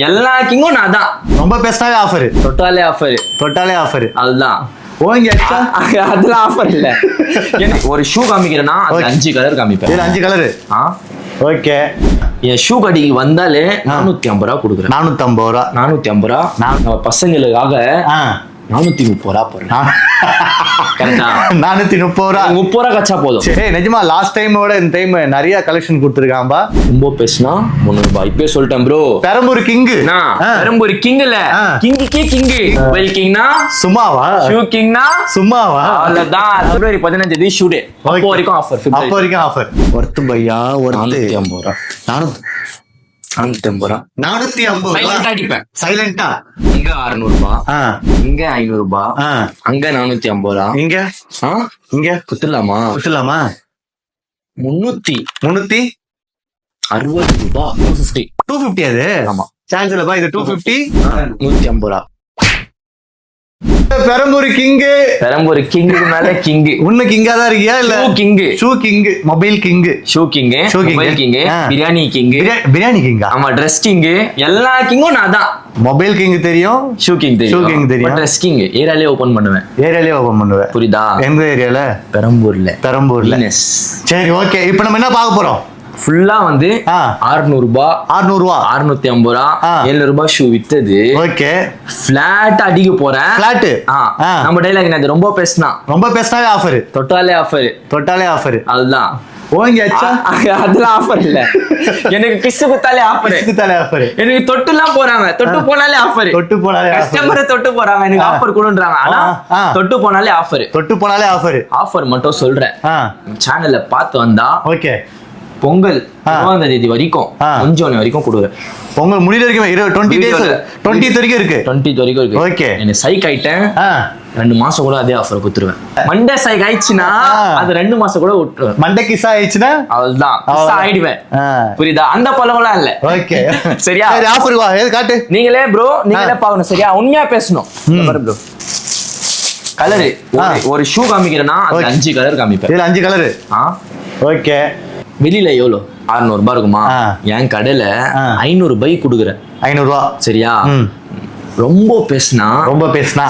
எல்லா கிங்கும் நான் தான். ரொம்ப பேசினாவே ஆஃபர். தொட்டாலே ஆஃபர். அதுதான். ஓங்க அதெல்லாம் ஆஃபர் இல்ல. ஒரு ஷூ காமிக்கிறேன்னா 5 கலர் காமிப்பேன். 5 கலரு. ஓகே. என் ஷூ கடைக்கு வந்தாலே 450 ரூபா கொடுக்குறேன். 450 ரூபா. 450 ரூபா. நம்ம பசங்களுக்காக 430 ரூபா போடுறேன். 430 ரூபா. 30 ரூபா கச்சா போதும். சரி நிஜமா லாஸ்ட் டைமோட இந்த டைம் நிறைய கலெக்ஷன் கொடுத்துருக்காம்பா. ரொம்ப பேசினா 300 ரூபாய். இப்பவே சொல்லிட்டேன் bro. Perambur king. Perambur king இல்ல, கிங்குக்கே கிங்கு. மொபைல் கிங்னா சும்மாவா, ஷூ கிங்னா சும்மாவா. அவ்வளவுதான். February 15 தேதி ஷூ டே. அப்போ வரைக்கும் ஆஃபர். அப்போ வரைக்கும் ஆஃபர். ஒர்த் பையா, ஒர்த் 450 ரூபா. 450 ரூபா. 450 ரூபா. அடிப்பேன் சைலண்டா. இங்க 600 ரூபா, இங்க 500 ரூபா, அங்க 450 ரூபா, இங்க குத்துலாமா 360 ரூபா. 250 அது. ஆமா சான்ஸ் இல்லப்பா. இது 250. 150 ரூபா. பெரம்பூர் கிங்கு. பெரம்பூர் கிங்குக்கு மேல கிங்கு. உன்ன கிங்கா தான் இருக்கியா இல்ல? King. Shoe king, mobile king, shoe king, mobile king, biryani king. பிரியாணி கிங்கா? ஆமா, ட்ரெஸ் கிங்கு. எல்லா கிங்கும் நான் தான். மொபைல் கிங் தெரியும், ஷூ கிங் தெரியும், ஷூ கிங் தெரியும், ட்ரெஸ் கிங் ஏரியாலே ஓபன் பண்ணுவேன். புரியுதா? எந்த ஏரியால? பெரம்பூர்ல. சரி ஓகே. இப்போ நம்ம என்ன பார்க்க போறோம்? ஃபுல்லா வந்து 600 ரூபாய், 650 ரூபா, 700 ரூபாய் ஷூ வித்தது. ஓகே. ஃபிளாட் அடிக்க போறேன். ஃபிளாட். நம்ம டைலாக் என்னது? ரொம்ப பேசினாவே ஆஃபர். தொட்டாலே ஆஃபர். அதுதான். அதெல்லாம் ஆஃபர் இல்ல. எனக்கு கிஸ் குத்தாலே ஆஃபர். எனக்கு தொட்டுலாம் போறாங்க. தொட்டு போனாலே ஆஃபர். கஸ்டமரை தொட்டு போறாங்க. எனக்கு ஆஃபர் கொடுன்றாங்க. ஆனா தொட்டு போனாலே ஆஃபர். ஆஃபர் மட்டும் சொல்றேன். சேனல்ல பார்த்து வந்தா ஓகே. பொங்கல் 20ஆம் தேதி வரைக்கும் கொஞ்சம் வரைக்கும் கொடுக்குறேன். பொங்கல் முடிய வரைக்கும் 20 வரைக்கும் இருக்கு. ஓகே. எனக்கு சைக் ஆயிட்டேன். 2 மாசம் கூட அதே ஆஃபர் கொடுத்துருவேன். மண்டே சைக் ஆயிடுச்சுன்னா அது 2 மாசம் கூட விட்டுருவேன். மண்டே கிஸ் ஆயிடுச்சுன்னா அவ்வளவுதான், கிஸ் ஆயிடுவேன். புரியுதா? அந்த பழமெல்லாம் இல்ல. ஓகே சரியா? ஆஃபர் வா, காட்டு. நீங்களே பாக்கணும். சரியா? உண்மையா பேசணும். ப்ரோ கலரு ஒரு ஷூ காமிக்கிறேன்னா 5 கலர் காமிப்பேன். 5 கலரு. ஓகே. வெளியில எவ்வளோ 600 ரூபாய் இருக்குமா? என் கடையில 500 ரூபாய் கொடுக்குறேன். 500 ரூபா. சரியா? ரொம்ப பேசினா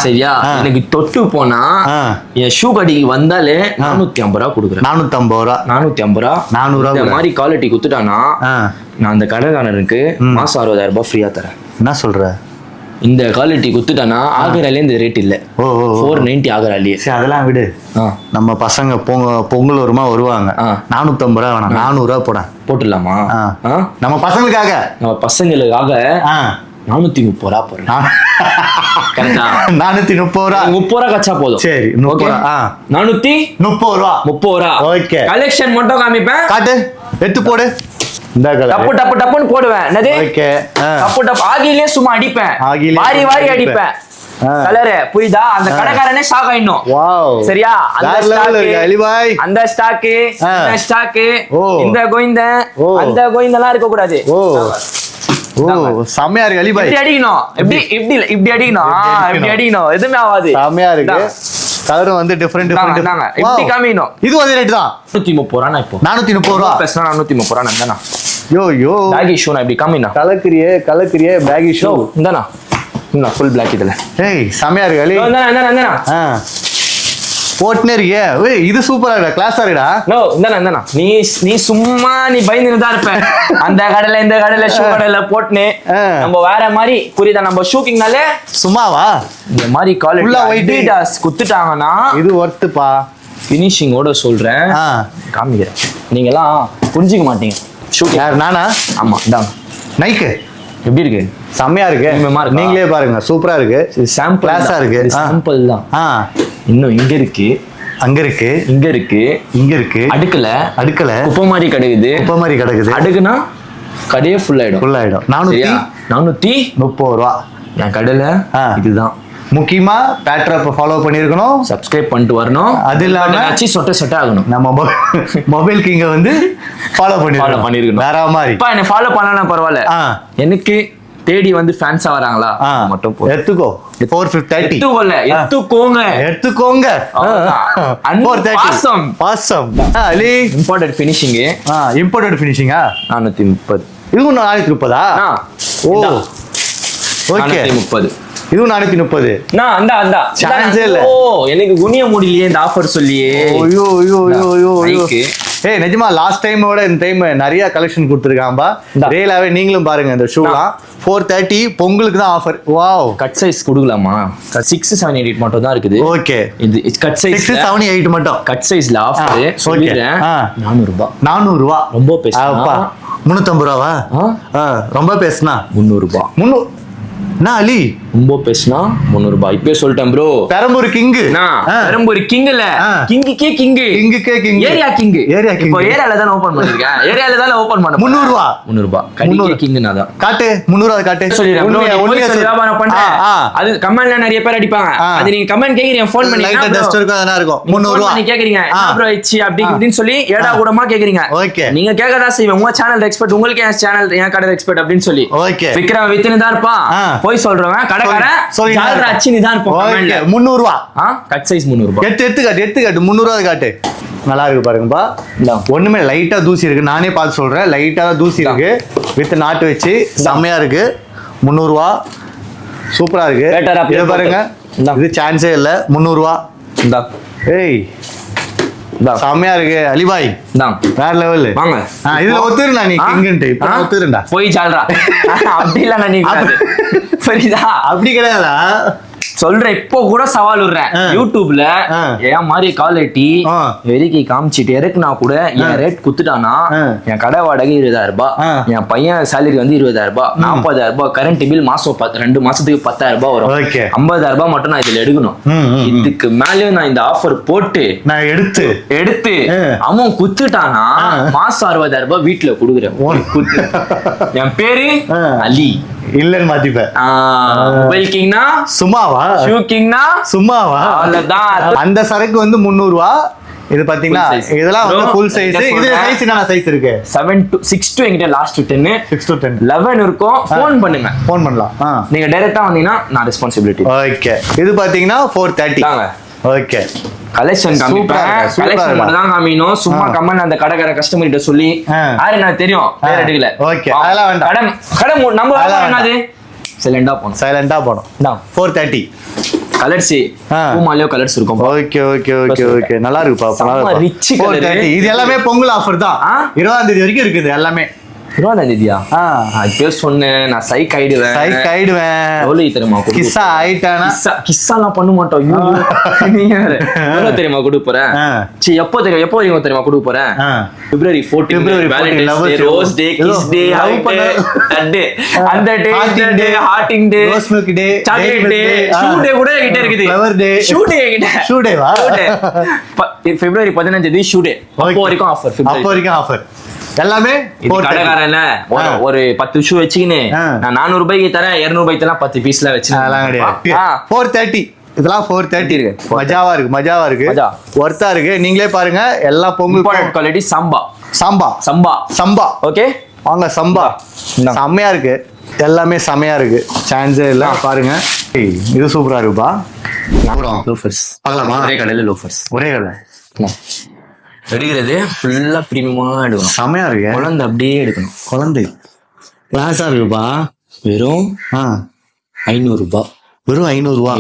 சரியா? எனக்கு தொட்டு போனா என் ஷூ கடைக்கு வந்தாலே 450 ரூபா கொடுக்குறேன். 450 ரூபா. 400 ரூபா. இந்த மாதிரி குவாலிட்டி குத்துட்டானா நான் அந்த கடைக்காரனுக்கு மாசம் 60,000 ரூபாய் ஃப்ரீயா தரேன். என்ன சொல்ற? இந்த குவாலிட்டி குத்துட்டானா ஆகராலே இந்த ரேட் இல்ல. 490 ஆகராலே. சரி அதெல்லாம் விடு. நம்ம பசங்க பொங்கல் வருவாங்க. 450 ரூபா வேணாம், 400 ரூபா போட்டுடலாமா? நம்ம பசங்களுக்காக 430 ரூபா போடுறேன். கரெக்டா? 430 ரூபா. 30 ரூபா கச்சா போதும். சரி 430 ரூபா. ஓகே. கலெக்ஷன் மட்டும் காமிப்பேன். காட்டு, எடுத்து போடு. டப்பு டப்புன்னு போடுவேன். ஆகிலே சும்மா அடிப்பேன். வாரி அடிப்பேன். கலரு புரியுதா? அந்த கடைக்காரனே ஷாக் ஆயிடணும். சரியா? அந்த ஸ்டாக்கு இந்த கோயிந்த அந்த கோயிந்தெல்லாம் இருக்க கூடாது. செமையா இருக்கு அலிபாய். இப்படி அடிக்கணும். இப்படி அடிக்கணும். எதுவுமே ஆகாது. செமையா இருக்கு. கலரும் வந்து டிஃபரெண்ட் இப்படி காமிக்கணும். இது அதே ரேட் தான். 430 ரூபா. இப்போ 430 ரூபா பேசினா 430 ரூபா. நந்தானா யோ பேகி ஷூ நான் இப்படி காமினா கலக்கிரியே பேகி ஷூ இந்தானா ஃபுல் பிளாக் இதுல. ஏய் செமையா இருக்கு அலி. இந்தானா போட்னே இருக்கே. ஏய் இது சூப்பரா இருக்குடா, கிளாஸா இருக்குடா. இந்தானா நீ சும்மா பயந்துன்னு தான் இருப்ப. அந்த கடையில இந்த கடையில ஷூ கடையில போட்னே நம்ம வேற மாதிரி. புரியுதா? நம்ம ஷூக்கிங்னாலே சும்மாவா இந்த மாதிரி குவாலிட்டி குத்துட்டாங்கன்னா இது ஒர்த்துப்பா. ஃபினிஷிங்கோட சொல்றேன், காமிக்கிறேன். நீங்கலாம் புரிஞ்சிக்க மாட்டீங்க. யார்? நானா? ஆமா இதான் நைக்கு. எப்படி இருக்கு? செம்மையா இருக்கு. நீங்களே பாருங்க, சூப்பரா இருக்கு. சாம்பிள் கிளாஸா இருக்கு. சாம்பிள் தான். இன்னும் இங்க இருக்கு, அங்க இருக்கு, இங்க இருக்கு. அடுக்கல குப்பை மாதிரி கிடக்குது. அடுக்குனா கடையே ஃபுல் ஆயிடும். 430 ரூபா. என் கடையில இதுதான் முக்கியமா. பேட்டர் ஃபாலோ பண்ணிருக்கணும், சப்ஸ்கிரைப் பண்ணிட்டு வரணும். அது இல்லாம சொட்ட ஆகணும். நம்ம மொபைல் கிங்க வந்து ஃபாலோ பண்ணிருக்கணும். வேற மாதிரி என்ன ஃபாலோ பண்ணலாம் பரவாயில்ல. எனக்கு தேடி வந்து ஃபேன்ஸா வராங்களா மட்டும் எடுத்துக்கோ. 430 எடுத்துக்கோங்க. பாசம் அலி. Imported finishing. 430. இதுவும் 430. ஓ ஓகே 430. இதுவும் 430. நான் அந்த சான்ஸே இல்ல. ஓ எனக்கு குனிய முடியலையே இந்த ஆஃபர் சொல்லியே. ஐயோ ஐயோ ஐயோ ஐயோ ஐயோ. ஏய் நிஜமா லாஸ்ட் டைமோட இந்த டைம் நிறைய கலெக்ஷன் கொடுத்துருக்காம்பா. ரியலாவே நீங்களும் பாருங்க இந்த ஷூலாம் 430 பொங்கலுக்கு தான் ஆஃபர். வாவ். கட் சைஸ் கொடுக்கலாமா? 678 மட்டும் தான் இருக்குது. ஓகே இது கட் சைஸ் 678 மட்டும் கட் சைஸ்ல ஆஃபர் சொல்லிறேன். 400 ரூபாய். 400 ரூபாய். ரொம்ப பேசுனா 350 ரூபாவா? ரொம்ப பேசுனா 300 ரூபாய். 300 நான் அலி ரொம்ப பேசுனா 300 ரூபாய். இப்பவே சொல்லிட்டேன் bro. Perambur king. Perambur king இல்ல, கிங்குக்கே king. கிங்குக்கே king. Area king. Area king. இப்போ ஏரியால தான் ஓபன் பண்ணிருக்கேன். ஏரியால தான் ஓபன் பண்ண 300 ரூபாய். 300 ரூபாய். கடிக்கே கிங் நாதான். காட்டு 300 ரூபாய் காட்டு. சொல்லிறேன். உண்மையா சொல்லி வியாபாரம் பண்றேன். அது கமெண்ட்ல நிறைய பேர் அடிப்பாங்க. அது நீங்க கமெண்ட் கேக்குறீங்க, ஃபோன் பண்ணி லைட்டா டஸ்ட் இருக்கும் அதனா இருக்கும். 300 ரூபாய் நீங்க கேக்குறீங்க. என்ன ப்ரோ ஆயிச்சு அப்படி இப்படின்னு சொல்லி ஏடா கூடமா கேக்குறீங்க. ஓகே. நீங்க கேக்கதா செய்வீங்க. உங்க சேனல் எக்ஸ்பர்ட், உங்களுக்கு என் சேனல் என் கடை எக்ஸ்பர்ட் அப்படினு சொல்லி. ஓகே. விக்ரம் வித்துன்னு தான் இருப்பான். போய் சொல்றவன் கடைக்காரன் ஜால்ரா அச்சி நீ தான் இருப்போம். கமெண்ட்ல 300 ரூபாய். கட் சைஸ் 300 ரூபாய். எடுத்து காட்டு 300 ரூபாய் காட்டு. நல்லா இருக்கு பாருங்கப்பா. ஒண்ணுமே லைட்டா தூசி இருக்கு. நானே பார்த்து சொல்றேன். லைட்டா தூசி இருக்கு. வித் நாட்டு வச்சு செம்மையா இருக்கு. 300 ரூபாய். சூப்பரா இருக்கு. இத பாருங்க. இது சான்ஸே இல்ல. 300 ரூபாய். இந்தா. ஏய் செம்மையா இருக்கு அலிபாய். வேற லெவல். வாங்க. இதுல ஒத்துறா நீ கிங்ன்ட்டு. இப்ப ஒத்துறடா. போய் ஜால்ரா. அப்படி இல்ல நீ. சரிதா? அப்படி கிடையாதா? சொல்றேன். இப்போ கூட சவால் விடுறேன். யூடியூப்ல என் மாதிரி குவாலிட்டி வெறிக்கி காமிச்சிட்டு இறக்குனா கூட என் ரேட் குத்துட்டானா என் கடை வாடகை 20000 ரூபாய், என் பையன் சேலரி வந்து 20000 ரூபாய், 40000 ரூபாய், கரண்ட் பில் மாசம் 2 மாசத்துக்கு 10000 ரூபாய் வரும். 50000 ரூபாய் மட்டும் நான் இதுல எடுக்கணும். இதுக்கு மேலயும் நான் இந்த ஆஃபர் போட்டு நான் எடுத்து அவன் குத்துட்டானா மாசம் 60000 ரூபாய் வீட்டுல குடுக்குறேன். என் பேரு அலி இல்லன்னு மாத்திப்பேன். மொபைல் கிங்னா சும்மாவா? ஷூ கிங்னா சும்மாவா? அவ்வளவுதான். அந்த சரக்கு வந்து 300 ரூபாய். இது பாத்தீங்களா? இதெல்லாம் வந்து ஃபுல் சைஸ். இது சைஸ் என்ன சைஸ் இருக்கு? 7 to 6 to என்கிட்ட லாஸ்ட் 10 6 to 10 11 இருக்கும். ஃபோன் பண்ணுங்க. ஃபோன் பண்ணலாம். நீங்க டைரக்டா வந்தீங்கன்னா நான் ரெஸ்பான்சிபிலிட்டி. ஓகே. இது பாத்தீங்கன்னா 430. ஓகே. கலெக்ஷன் காமிப்பேன். கலெக்ஷன் மட்டும் தான் காமிக்கணும். சும்மா கமெண்ட் அந்த கடைக்கார கஸ்டமர் கிட்ட சொல்லி யாரு எனக்கு தெரியும் பேர் எடுக்கல. ஓகே. அதெல்லாம் வேண்டாம். கடை நம்ம என்னது சைலண்டா போணும். 430 கலர்ஸ் பூமாலியோ கலர்ஸ் இருக்கும். Okay okay okay okay. நல்லா இருக்குப்பா. நல்லா ரிச் கலர். இது எல்லாமே பொங்கல் ஆஃபர் தான். 20ஆம் தேதி வரைக்கும் இருக்குது எல்லாமே. 20ஆம் தேதியா? இப்பவே சொன்னேன். நான் சைக் ஆயிடுவேன். எவ்வளவு தெரியுமா? கிஸ்ஸா ஆயிட்டானா? கிஸ்ஸாலாம் பண்ண மாட்டோம். நீங்க எவ்வளவு தெரியுமா கொடுக்க போறேன்? சரி எப்போ வரைக்கும் தெரியுமா கொடுக்க போறேன்? February 14 rose day, kiss day, day, அந்த டே, ஹார்ட்டிங் day, rose milk day, chocolate day, shoe day கூட என்கிட்ட இருக்குது. ஃப்ளவர் டே, ஷூ டே என்கிட்ட. ஷூ டேவா? February 15 தேதி ஷூ டே. அப்போ வரைக்கும் ஆஃபர். அப்போ வரைக்கும் ஆஃபர். எல்லாமே கடைக்காரன் ஒரு 10 ஷூ வச்சுக்கின்னு நான் 400 ரூபாய்க்கு தரேன், 200 ரூபாய்க்கு தரேன் 10 பீஸ்ல வச்சு. 430. இதெல்லாம் 430 இருக்கு. மஜாவா இருக்கு. ஒர்த்தா இருக்கு. நீங்களே பாருங்க. எல்லா பொங்கல் குவாலிட்டி. சம்பா. ஓகே வாங்க. சம்பா செம்மையா இருக்கு. எல்லாமே செம்மையா இருக்கு. சான்ஸே இல்ல. பாருங்க. இது சூப்பரா இருக்குப்பா. லோஃபர்ஸ் பார்க்கலாமா? ஒரே கடை எடுக்கிறது ஃபுல்லா பிரீமியமா எடுக்கணும். செமையா இருக்கு. குழந்தை அப்படியே எடுக்கணும். குழந்தை கிளாஸா இருக்குப்பா. வெறும் 500 ரூபாய். வெறும் 500 ரூபாய்.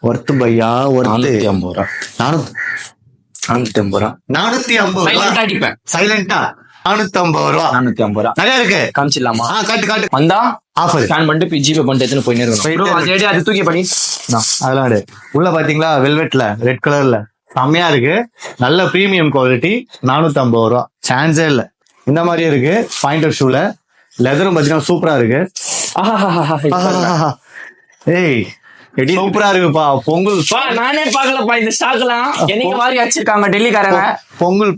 ஒர்த்து பையா. ஒர்த்து 450 ரூபாய். 450 ரூபாய். 450 அடிப்பேன் சைலண்டா. 450 ரூபாய். 450 ரூபாய். நிறைய இருக்கு. காமிச்சிடலாமா? காட்டு வந்தா ஆஃபர் ஸ்கேன் பண்ணிட்டு ஜிபே பண்ணிட்டு எடுத்துன்னு போயினே இருக்கணும். அது தூக்கி படி. அதெல்லாம் உள்ள பாத்தீங்களா? வெல்வெட்ல ரெட் கலர்ல செம்மையா இருக்கு. நல்ல பிரீமியம் குவாலிட்டி. 450 ரூபாய். சான்ஸே இல்ல. இந்த மாதிரியே இருக்கு. பாயிண்டர் ஷூல லெதரும் பாத்தீங்கன்னா சூப்பரா இருக்கு. ஏய் சூப்பரா இருக்குப்பா. பொங்கல் நானே பாக்கலப்பா இந்த ஸ்டாக்லாம். என்னைக்கு மாதிரி வச்சிருக்காங்க டெல்லிக்காரங்க.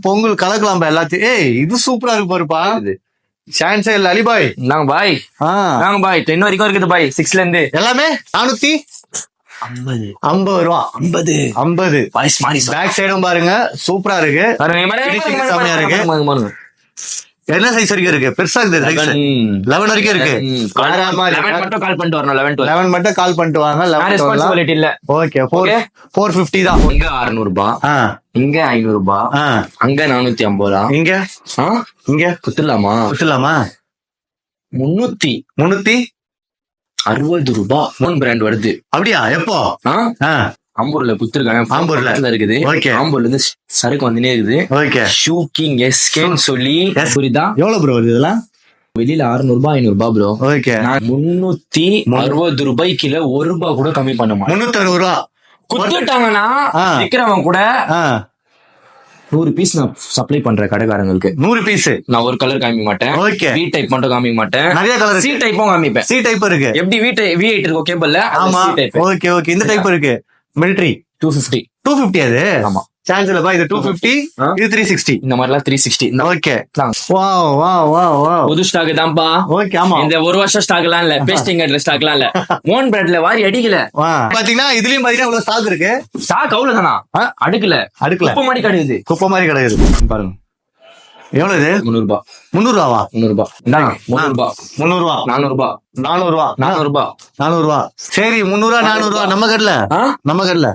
பொங்கல் கலக்கலாம் எல்லாத்தையும். ஏய் இது சூப்பரா இருக்கு பாருப்பா. சான்ஸே இல்ல. அலிபாய் நாங்க பாய். நாங்க பாய் 10 வரைக்கும் இருக்குது பாய். 6ல இருந்து எல்லாமே 450 ரூபாய். 50 பேக் சைடும் பாருங்க. சூப்பரா இருக்கு. செம்மையா இருக்கு. என்ன சைஸ் வரைக்கும் இருக்கு? பெருசா இருக்குது. 11 வரைக்கும் இருக்கு. 11 மட்டும் கால் பண்ணிட்டு வரணும். 11 மட்டும் கால் பண்ணிட்டு வாங்க. 11 இல்ல. ஓகே 450 தான். இங்க 600 ரூபாய். இங்க 500 ரூபாய். அங்க 450 ரூபாய். இங்க குத்துலாமா? 300 60 ரூபாய் ஓன் பிராண்ட் வருது. அப்படியா? எப்போ? ஆம்பூர்ல குத்துருக்காங்க. ஆம்பூர்ல இருக்குது. ஆம்பூர்ல இருந்து சரக்கு வந்துனே இருக்குது. ஷூ கிங் எஸ்கேன்னு சொல்லி புரியுதா? எவ்வளவு ப்ரோ வருது இதெல்லாம்? வெளியில 600 ரூபாய் 500 ரூபாய் ப்ரோ. 360 ரூபாய்க்கு கிலோ 1 ரூபாய் கூட கம்மி பண்ண மாட்டேன். 360 ரூபா குத்துட்டாங்கன்னா விக்கிறவன் கூட 100 பீஸ் நான் சப்ளை பண்றேன் கடைக்காரங்களுக்கு. 100 பீஸ் நான் ஒரு கலர் காமிக்க மாட்டேன். பி டைப் மட்டும் காமிக்க மாட்டேன். நிறைய கலர் சி டைப்பும் காமிப்பேன். சி டைப் இருக்கு. எப்படி V8 இருக்கும் கேபிள்ல. ஆமா ஓகே ஓகே. இந்த டைப் இருக்கு. மிலிட்டரி 250 அது. ஆமா சான்ஸ்ல பா. இது 250 இது 360. இந்த மாதிரிலாம் 360. Okay wow wow wow wow. புது ஸ்டாக் தான்ப்பா. ஓகே ஆமா. இந்த ஒரு வருஷம் ஸ்டாக்லாம் இல்ல. பேஸ்டிங் அட்ரஸ் ஸ்டாக்லாம் இல்ல. ஓன் பிராண்ட்ல வாரி அடிக்கல. பாத்தீங்கன்னா இதுலயும் பாத்தீங்கன்னா இவ்வளவு ஸ்டாக் இருக்கு. ஸ்டாக் அவ்வளவுதானா? அடுக்கல குப்பை மாதிரி கிடையாது. குப்பை மாதிரி கிடையாது. பாருங்க எவ்வளவு இது? 300 ரூபாய். 300 ரூபாவா? 300 ரூபாய். 300 ரூபாய். 300 ரூபா. 400 ரூபாய். 400 ரூபா. 400 ரூபாய். 400 ரூபா. சரி 300 ரூபா 400 ரூபா நம்ம கடையில. நம்ம கடையில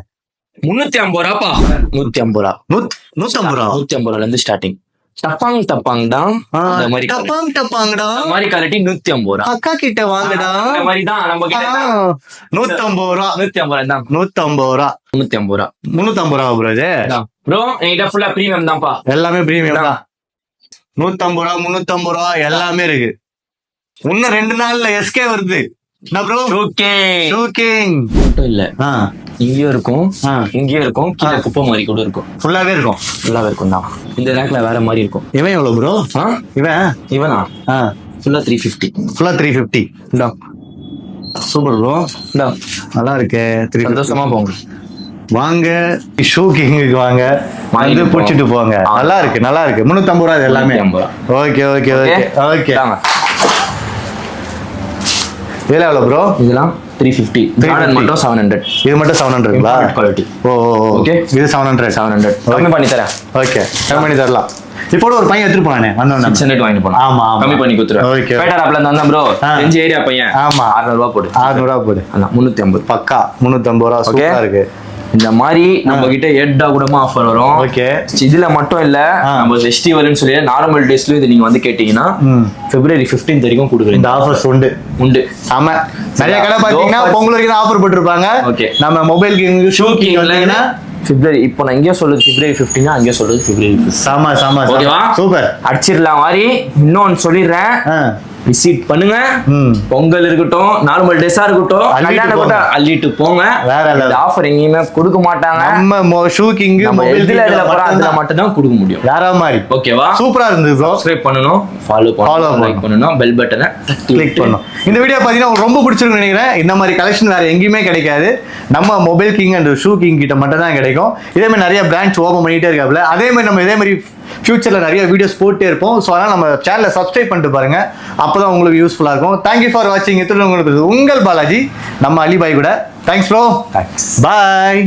350 ரூபாப்பா. 150 ரூபா. 150 ரூபா. 150 ரூபால இருந்து ஸ்டார்டிங். டப்பாங் தான். அந்த மாதிரி டப்பாங்கடா. அந்த மாதிரி குவாலிட்டி 150 ரூபா. அக்கா கிட்ட வாங்கடா. அந்த மாதிரி தான் நம்ம கிட்ட 150 ரூபா. 150 தான். 150 ரூபா. 350 ரூபா. 350 ரூபா ப்ரோ இது. ப்ரோ என்கிட்ட ஃபுல்லா பிரீமியம் தான்ப்பா. எல்லாமே பிரீமியம் தான். 150 ரூபா 350 ரூபா எல்லாமே இருக்கு. இன்னும் 2 நாள்ல எஸ்கே வருது. என்ன ப்ரோ? ஷூக்கிங் மட்டும் இல்ல. இங்கேயும் இருக்கும் இங்கேயும் இருக்கும். கீழே குப்பை மாதிரி கூட இருக்கும். ஃபுல்லாவே இருக்கும் தான். இந்த ரேக்ல வேற மாதிரி இருக்கும். இவன் எவ்வளவு ப்ரோ? இவனா ஃபுல்லா 350. ஃபுல்லா 350. Super bro. நல்லா இருக்கு. சந்தோஷமா போங்க. வாங்க ஷூ கிங்குக்கு வாங்க. வந்து பிடிச்சிட்டு போங்க. நல்லா இருக்கு 350 ரூபா இது எல்லாமே. Okay okay okay okay. இதெல்லாம் எவ்வளவு ப்ரோ? இதெல்லாம் 350. மட்டும் 700. இது மட்டும் 700ங்களா? குவாலிட்டி. ஓகே இது 700 கம்மி பண்ணி தரேன். ஓகே கம்மி பண்ணி தரலாம். இப்போ ஒரு பையன் எடுத்துட்டு போனானே வந்தோம் 600 வாங்கி போனா. ஆமா கம்மி பண்ணி கொடுத்துறேன். ஓகே பேட்டர் ஆப்ல இருந்து வந்தா ப்ரோ. செஞ்ச ஏரியா பையன். ஆமா 600 ரூபாய் போடு. 600 ரூபாய் போடு. அண்ணா 350 பக்கா 350 ரூபாய். சூப்பரா இருக்கு. இந்த மாதிரி நம்ம கிட்ட 8 கூடமா ஆஃபர் வரும். ஓகே இதுல மட்டும் இல்ல நம்ம ஃபெஸ்டிவல்னு சொல்லி நார்மல் டேஸ்லயும் இது நீங்க வந்து கேட்டீங்கன்னா February 15 வரைக்கும் கொடுக்குறேன். இந்த ஆஃபர்ஸ் உண்டு. ஆமா நிறைய கடை பாத்தீங்கன்னா பொங்கல் வரைக்கும் ஆஃபர் போட்டுருப்பாங்க. ஓகே நம்ம மொபைல் கிங் ஷூ கிங் வந்தீங்கன்னா February இப்போ நான் இங்கே சொல்றது February 15 அங்கே சொல்றது February 15. சாமா ஓகேவா? சூப்பர் அடிச்சிடலாம். மாதிரி இன்னொன்னு சொல்லிடுறேன். விசிட் பண்ணுங்க. பொங்கல் இருக்கட்டும் நார்மல் டேஸா இருக்கட்டும் கல்யாணம் கூட அள்ளிட்டு போங்க. வேற ஆஃபர் எங்கேயுமே கொடுக்க மாட்டாங்க. நம்ம ஷூ கிங் இதுல மட்டும் தான் கொடுக்க முடியும். வேற மாதிரி. ஓகேவா? சூப்பரா இருந்தது. சப்ஸ்கிரைப் பண்ணனும், ஃபாலோ லைக் பண்ணனும், பெல் பட்டனை கிளிக் பண்ணனும். இந்த வீடியோ பாத்தீங்கன்னா உங்களுக்கு ரொம்ப பிடிச்சிருக்குன்னு நினைக்கிறேன். இந்த மாதிரி கலெக்ஷன் வேற எங்கேயுமே கிடைக்காது. நம்ம mobile king and shoe king கிட்ட மட்டும் தான் கிடைக்கும். இதே மாதிரி நிறைய பிரான்ச் ஓபன் பண்ணிட்டே இருக்காப்ல. அதே மாதிரி நம்ம இதே மாதிரி ஃபியூச்சர்ல நிறைய வீடியோஸ் போட்டே இருப்போம். ஸோ அதனால நம்ம சேனலை சப்ஸ்கிரைப் பண்ணிட்டு பாருங்க. அப்பதான் உங்களுக்கு யூஸ்ஃபுல்லா இருக்கும். தேங்க்யூ ஃபார் வாட்சிங். உங்களுக்கு உங்கள் பாலாஜி நம்ம அலிபாய் கூட. Thanks bro. பாய்.